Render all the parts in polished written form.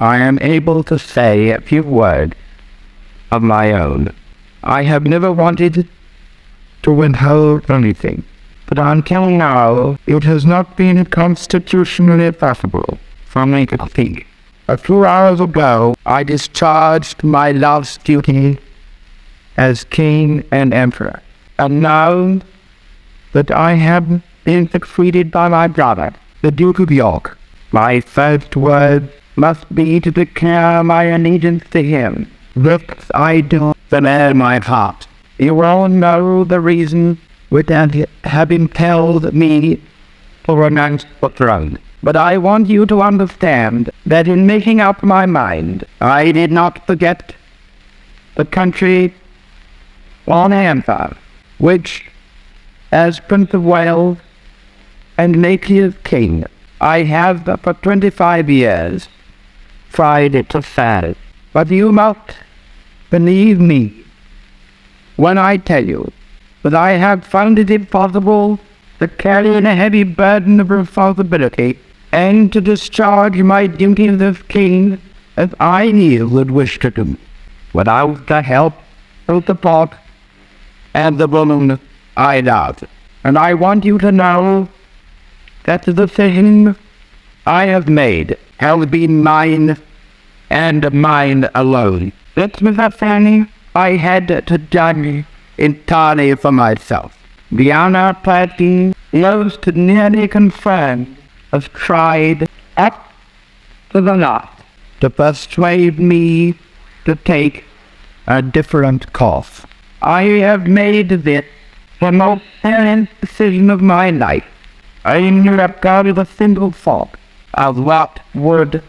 I am able to say a few words of my own. I have never wanted to withhold anything, but until now it has not been constitutionally possible for me to speak. A few hours ago I discharged my love's duty as king and emperor, and now that I have been succeeded by my brother, the Duke of York, my first word must be to declare my allegiance to him. This I do from all my heart. You all know the reason which have impelled me to renounce the throne. But I want you to understand that in making up my mind, I did not forget the country on empire, which, as Prince of Wales and native king, I have for 25 years tried to serve. But you must believe me when I tell you that I have found it impossible to carry a heavy burden of responsibility and to discharge my duties as king as I would wish to do, without the help, the support, and the woman I love. And I want you to know that the decision I have made has been mine and mine alone. This was a thing I had to judge entirely for myself. The honor party, most nearly confirmed, has tried up to the last to persuade me to take a different course. I have made this the most serious decision of my life. I never got a single thought of what would,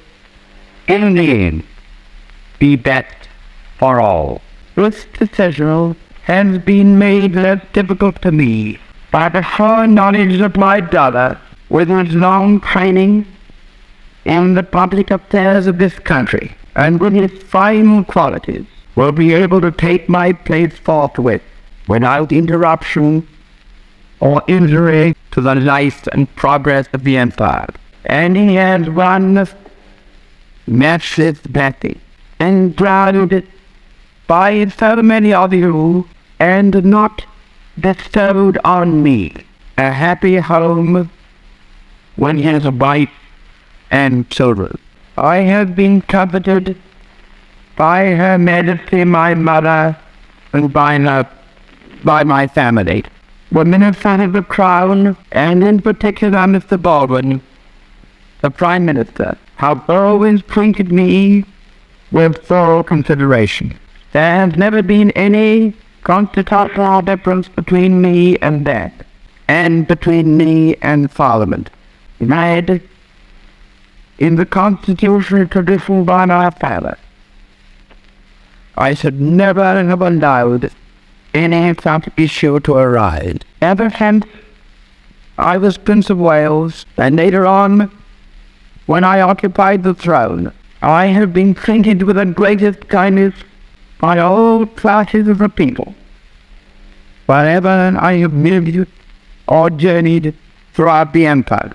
in the end, be best for all. This decision has been made less difficult to me by the sure knowledge of my daughter, with his long training in the public affairs of this country, and with his fine qualities, will be able to take my place forthwith, without interruption or injury to the life and progress of the empire. And he has won matchless battle, and drowned by so many of you, and not bestowed on me a happy home when he has a wife and children. I have been comforted by Her Majesty my mother, and by my family. The Minister of the Crown, and in particular Mr. Baldwin, the Prime Minister, have always treated me with thorough consideration. There has never been any constitutional difference between me and them, and between me and Parliament, made in the constitutional tradition by my father. I should never have allowed any such issue to arise. Ever since I was Prince of Wales, and later on, when I occupied the throne, I have been treated with the greatest kindness by all classes of the people, wherever I have lived or journeyed throughout the empire,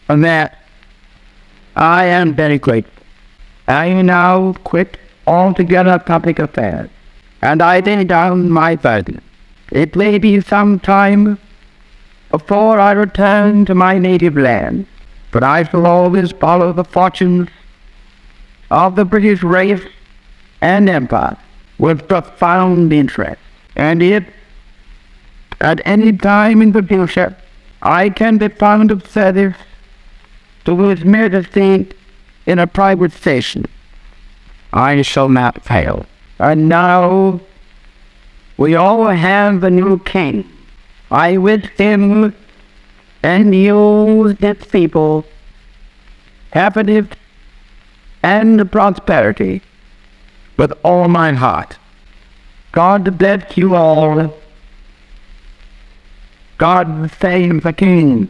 and that I am very grateful. I now quit altogether public affairs, and I lay down my burden. It may be some time before I return to my native land, but I shall always follow the fortunes of the British race and empire with profound interest. And if at any time in the future I can be found of service to His Majesty in a private station, I shall not fail. And now we all have a new king. I wish him and you, his people, happiness and prosperity with all my heart. God bless you all. God save the King.